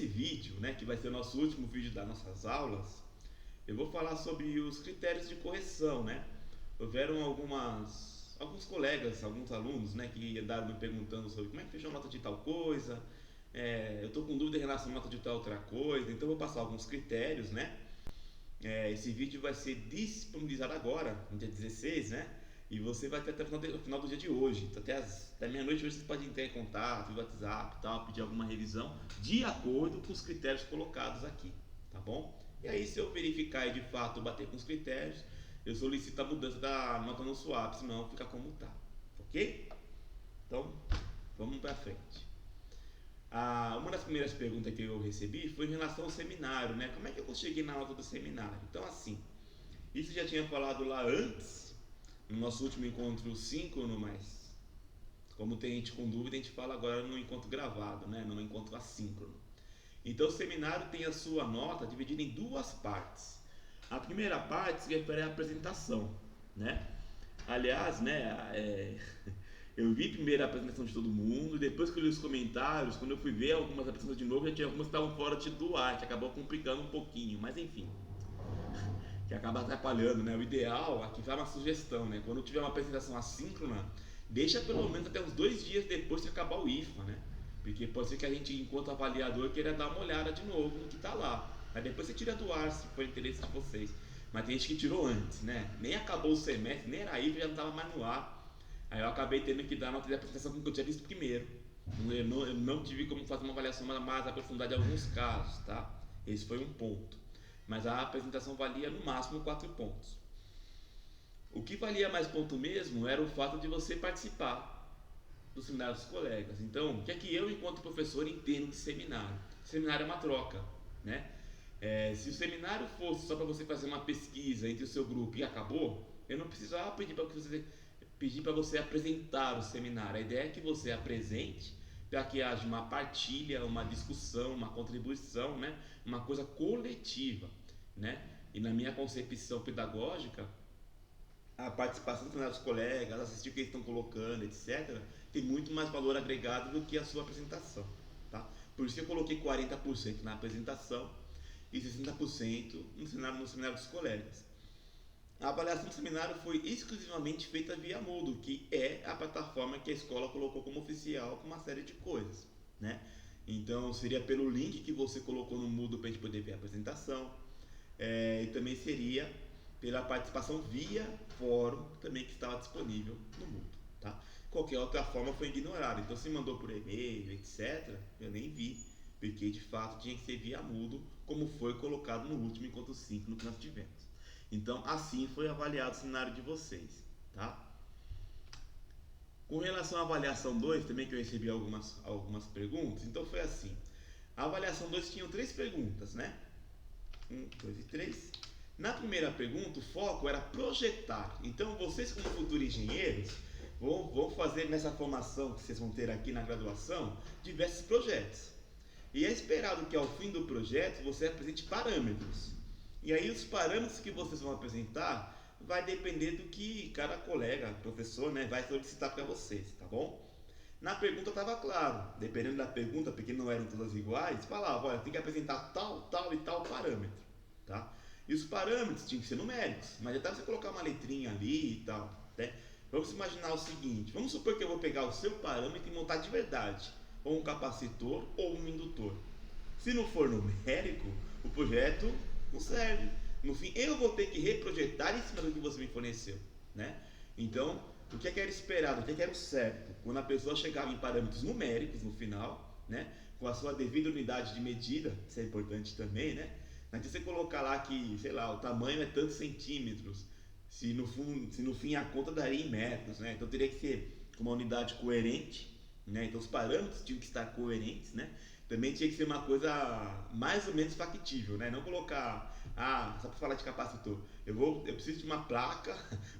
nesse vídeo, né, que vai ser o nosso último vídeo das nossas aulas, eu vou falar sobre os critérios de correção, né? Houveram alguns colegas, alguns alunos, né, que andaram me perguntando sobre como é que fechou a nota de tal coisa, eu estou com dúvida em relação à nota de tal outra coisa, então eu vou passar alguns critérios, né? Esse vídeo vai ser disponibilizado agora, no dia 16, né? E você vai ter até o final do dia de hoje. Então, até meia-noite hoje você pode entrar em contato, via WhatsApp, tal, pedir alguma revisão de acordo com os critérios colocados aqui, tá bom? E aí, se eu verificar e de fato bater com os critérios, eu solicito a mudança da nota no swap, senão fica como tá, ok? Então, vamos para frente. Uma das primeiras perguntas que eu recebi foi em relação ao seminário, né? Como é que eu cheguei na nota do seminário? Então, assim, isso já tinha falado lá antes, no nosso último encontro síncrono, mas como tem gente com dúvida, a gente fala agora no encontro gravado, né? No encontro assíncrono. Então, o seminário tem a sua nota dividida em duas partes. A primeira parte se refere à apresentação, né? Aliás, né, eu vi primeiro a apresentação de todo mundo, depois que eu li os comentários, quando eu fui ver algumas apresentações de novo, já tinha algumas que estavam fora do ar, que acabou complicando um pouquinho, mas enfim, que acaba atrapalhando, né? O ideal, aqui vai uma sugestão, né? Quando tiver uma apresentação assíncrona, deixa pelo menos até uns 2 dias depois de acabar o IFA, né? Porque pode ser que a gente, enquanto avaliador, queira dar uma olhada de novo no que está lá. Aí depois você tira do ar, se for interesse de vocês. Mas tem gente que tirou antes, né? Nem acabou o semestre, nem era IFA, já não estava mais no ar. Aí eu acabei tendo que dar nota de apresentação que eu tinha visto primeiro. Eu não tive como fazer uma avaliação mais aprofundada em alguns casos, tá? Esse foi um ponto. Mas a apresentação valia no máximo 4 pontos. O que valia mais ponto mesmo era o fato de você participar do seminário dos colegas. Então, o que é que eu, enquanto professor, entendo de seminário? Seminário é uma troca, né? Se o seminário fosse só para você fazer uma pesquisa entre o seu grupo e acabou, eu não precisava pedir para você apresentar o seminário. A ideia é que você apresente para que haja uma partilha, uma discussão, uma contribuição, né? Uma coisa coletiva, né? E na minha concepção pedagógica, a participação dos colegas, assistir o que eles estão colocando, etc., tem muito mais valor agregado do que a sua apresentação. Tá? Por isso eu coloquei 40% na apresentação e 60% no seminário dos colegas. A avaliação do seminário foi exclusivamente feita via Moodle, que é a plataforma que a escola colocou como oficial com uma série de coisas, né? Então seria pelo link que você colocou no Moodle para a gente poder ver a apresentação, e também seria pela participação via fórum também que estava disponível no Moodle, tá? Qualquer outra forma foi ignorada, então se mandou por e-mail, etc., eu nem vi, porque de fato tinha que ser via Moodle, como foi colocado no último encontro síncrono que nós tivemos. Então, assim foi avaliado o seminário de vocês, tá? Com relação à avaliação 2, também que eu recebi algumas perguntas, então foi assim. A avaliação 2 tinha 3 perguntas, né? 1, 2 e 3. Na primeira pergunta, o foco era projetar. Então, vocês como futuros engenheiros, vão fazer nessa formação que vocês vão ter aqui na graduação, diversos projetos. E é esperado que ao fim do projeto, você apresente parâmetros. E aí os parâmetros que vocês vão apresentar vai depender do que cada colega, professor, né, vai solicitar para vocês, tá bom? Na pergunta estava claro, dependendo da pergunta, porque não eram todas iguais, falava, olha, tem que apresentar tal, tal e tal parâmetro, tá? E os parâmetros tinham que ser numéricos, mas já dá você colocar uma letrinha ali e tal, né? Vamos imaginar o seguinte, vamos supor que eu vou pegar o seu parâmetro e montar de verdade, ou um capacitor ou um indutor. Se não for numérico, o projeto não serve. No fim, eu vou ter que reprojetar em cima do que você me forneceu, né? Então, o que é que era esperado, o que é que era o certo? Quando a pessoa chegava em parâmetros numéricos no final, né? Com a sua devida unidade de medida, isso é importante também, né? Não adianta você colocar lá que, sei lá, o tamanho é tantos centímetros, se no fim a conta daria em metros, né? Então teria que ser uma unidade coerente, né? Então os parâmetros tinham que estar coerentes, né? Também tinha que ser uma coisa mais ou menos factível, né? Não colocar, só para falar de capacitor, eu preciso de uma placa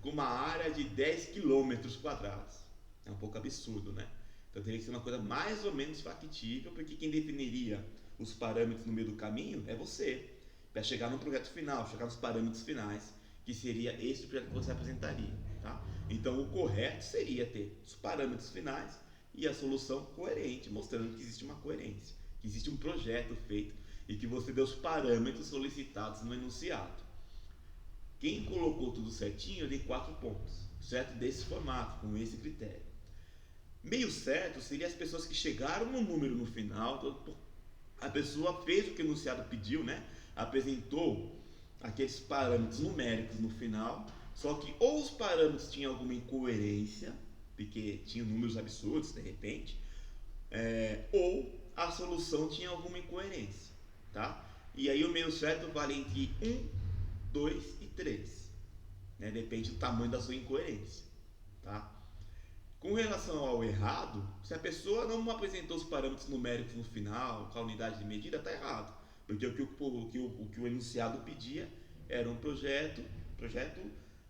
com uma área de 10 quilômetros quadrados. É um pouco absurdo, né? Então teria que ser uma coisa mais ou menos factível, porque quem definiria os parâmetros no meio do caminho é você, para chegar no projeto final, chegar nos parâmetros finais, que seria esse o projeto que você apresentaria, tá? Então o correto seria ter os parâmetros finais e a solução coerente, mostrando que existe uma coerência. que existe um projeto feito e que você deu os parâmetros solicitados no enunciado. Quem colocou tudo certinho, eu dei 4 pontos, certo? Desse formato, com esse critério. Meio certo seria as pessoas que chegaram no número no final, então, a pessoa fez o que o enunciado pediu, né? Apresentou aqueles parâmetros numéricos no final, só que ou os parâmetros tinham alguma incoerência, porque tinham números absurdos de repente, ou a solução tinha alguma incoerência, tá? E aí o meio certo vale entre 1, 2 e 3, né? Depende do tamanho da sua incoerência, tá? Com relação ao errado, se a pessoa não apresentou os parâmetros numéricos no final, com a unidade de medida, está errado. Porque o que o enunciado pedia era um projeto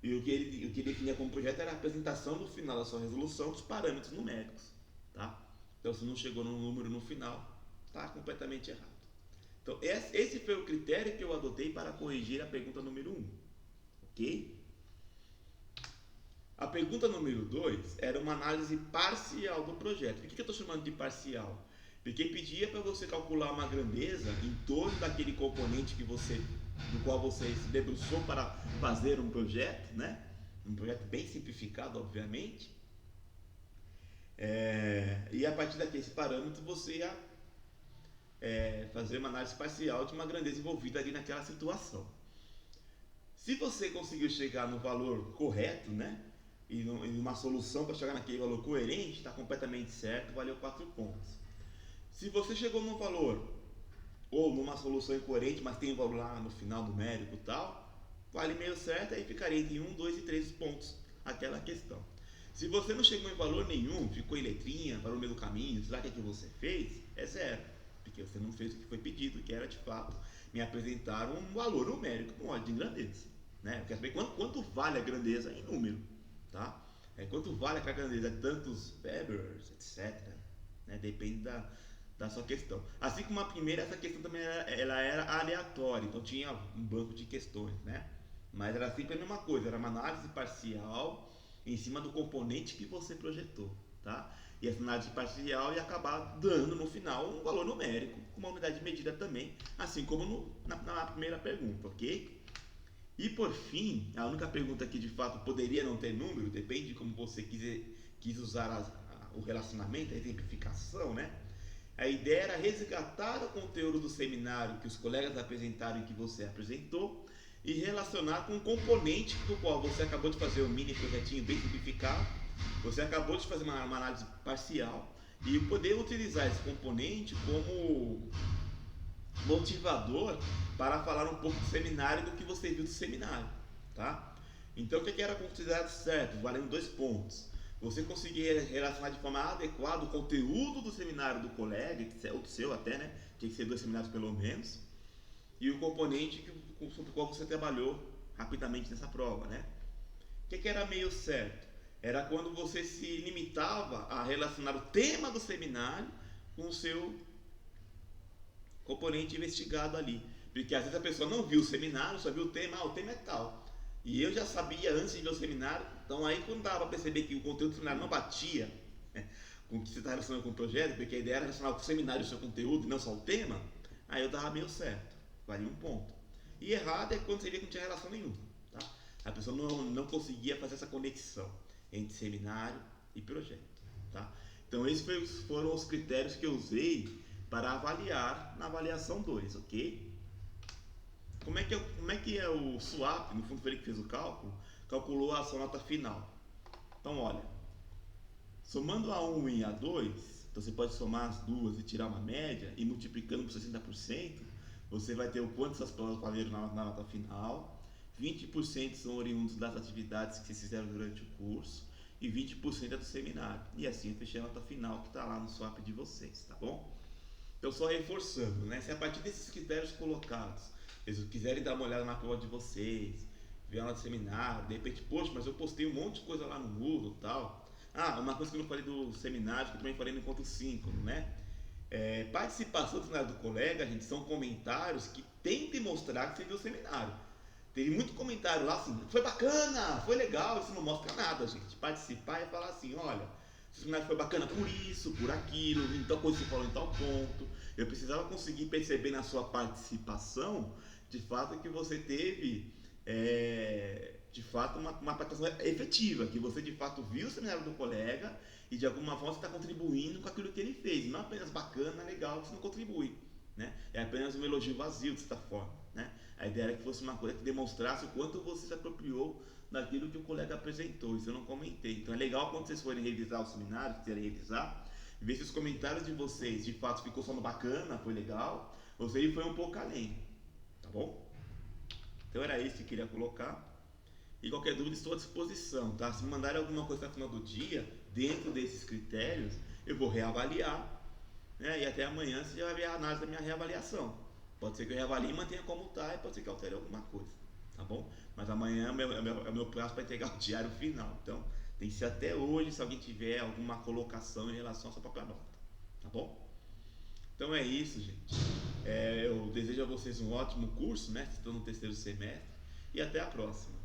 e o que ele definia como projeto era a apresentação no final da sua resolução dos parâmetros numéricos. Tá? Então, se não chegou no número no final, está completamente errado. Então, esse foi o critério que eu adotei para corrigir a pergunta número 1. Ok? A pergunta número 2 era uma análise parcial do projeto. Por que eu estou chamando de parcial? Porque pedia para você calcular uma grandeza em torno daquele componente do qual você se debruçou para fazer um projeto, né? Um projeto bem simplificado, obviamente. E a partir daquele parâmetro você ia fazer uma análise parcial de uma grandeza envolvida ali naquela situação. Se você conseguiu chegar no valor correto, né? E uma solução para chegar naquele valor coerente, está completamente certo, valeu 4 pontos. Se você chegou num valor ou numa solução incoerente, mas tem um valor lá no final numérico e tal, vale meio certo, aí ficaria entre 1, 2 e 3 pontos aquela questão. Se você não chegou em valor nenhum, ficou em letrinha, parou no meio do caminho, será que você fez? É 0, porque você não fez o que foi pedido, que era de fato me apresentar um valor numérico com ordem de grandeza, né? Eu quero saber quanto vale a grandeza em número. Tá? Quanto vale aquela grandeza de tantos Webers, etc. Né? Depende da sua questão. Assim como a primeira, essa questão também ela era aleatória, então tinha um banco de questões, né? Mas era sempre a mesma coisa, era uma análise parcial em cima do componente que você projetou. Tá? E essa análise parcial ia acabar dando no final um valor numérico, com uma unidade de medida também, assim como na primeira pergunta, ok? E por fim, a única pergunta que de fato poderia não ter número, depende de como você quis usar o relacionamento, a exemplificação, né? A ideia era resgatar o conteúdo do seminário que os colegas apresentaram e que você apresentou e relacionar com um componente do qual você acabou de fazer um mini projetinho bem simplificado, você acabou de fazer uma análise parcial e poder utilizar esse componente como motivador para falar um pouco do seminário, do que você viu do seminário, tá? Então, o que era considerado certo? Valendo 2 pontos. Você conseguir relacionar de forma adequada o conteúdo do seminário do colega, ou do seu até, né? Tem que ser 2 seminários pelo menos. E o componente sobre o qual você trabalhou rapidamente nessa prova, né? O que era meio certo? Era quando você se limitava a relacionar o tema do seminário com o seu componente investigado ali. Porque às vezes a pessoa não viu o seminário, só viu o tema, o tema é tal. E eu já sabia antes de ver o seminário, então aí quando dava para perceber que o conteúdo do seminário não batia, né, com o que você está relacionando com o projeto, porque a ideia era relacionar o seminário e o seu conteúdo, e não só o tema, aí eu dava meio certo, valia 1 ponto. E errado é quando você via que não tinha relação nenhuma. Tá? A pessoa não conseguia fazer essa conexão entre seminário e projeto. Tá? Então esses foram os critérios que eu usei para avaliar na avaliação 2, ok? Como é que é o SWAP, no fundo foi ele que fez o cálculo, calculou a sua nota final. Então olha, somando a 1 e a 2, então você pode somar as duas e tirar uma média, e multiplicando por 60%, você vai ter o quanto essas provas valeram na nota final, 20% são oriundos das atividades que vocês fizeram durante o curso, e 20% é do seminário. E assim eu fechei a nota final que está lá no SWAP de vocês, tá bom? Então, só reforçando, né? Se a partir desses critérios colocados, eles quiserem dar uma olhada na prova de vocês, ver aula de seminário, de repente, poxa, mas eu postei um monte de coisa lá no Moodle e tal. Ah, uma coisa que eu não falei do seminário, que eu também falei no encontro 5, né? Participação do seminário do colega, gente, são comentários que tentem mostrar que você viu o seminário. Teve muito comentário lá assim, foi bacana, foi legal, isso não mostra nada, gente. Participar é falar assim, olha, o seminário foi bacana por isso, por aquilo, em tal coisa você falou em tal ponto, Eu precisava conseguir perceber na sua participação, de fato, que você teve, de fato, uma participação efetiva, que você, de fato, viu o seminário do colega e, de alguma forma, você está contribuindo com aquilo que ele fez. Não apenas bacana, legal, você não contribui. Né? É apenas um elogio vazio, de certa forma. Né? A ideia era que fosse uma coisa que demonstrasse o quanto você se apropriou daquilo que o colega apresentou. Isso eu não comentei. Então é legal quando vocês forem revisar o seminário, se quiserem revisar, ver se os comentários de vocês de fato ficou só no bacana, foi legal, ou se ele foi um pouco além. Tá bom? Então era isso que eu queria colocar. E qualquer dúvida estou à disposição, tá? Se me mandarem alguma coisa no final do dia, dentro desses critérios, eu vou reavaliar, né? E até amanhã você já vai ver a análise da minha reavaliação. Pode ser que eu reavalie e mantenha como está, e pode ser que altere alguma coisa, tá bom? Mas amanhã é o meu prazo para entregar o diário final. Então, tem que ser até hoje, se alguém tiver alguma colocação em relação à sua própria nota, tá bom? Então é isso, gente. Eu desejo a vocês um ótimo curso, né? Estão no terceiro semestre. E até a próxima.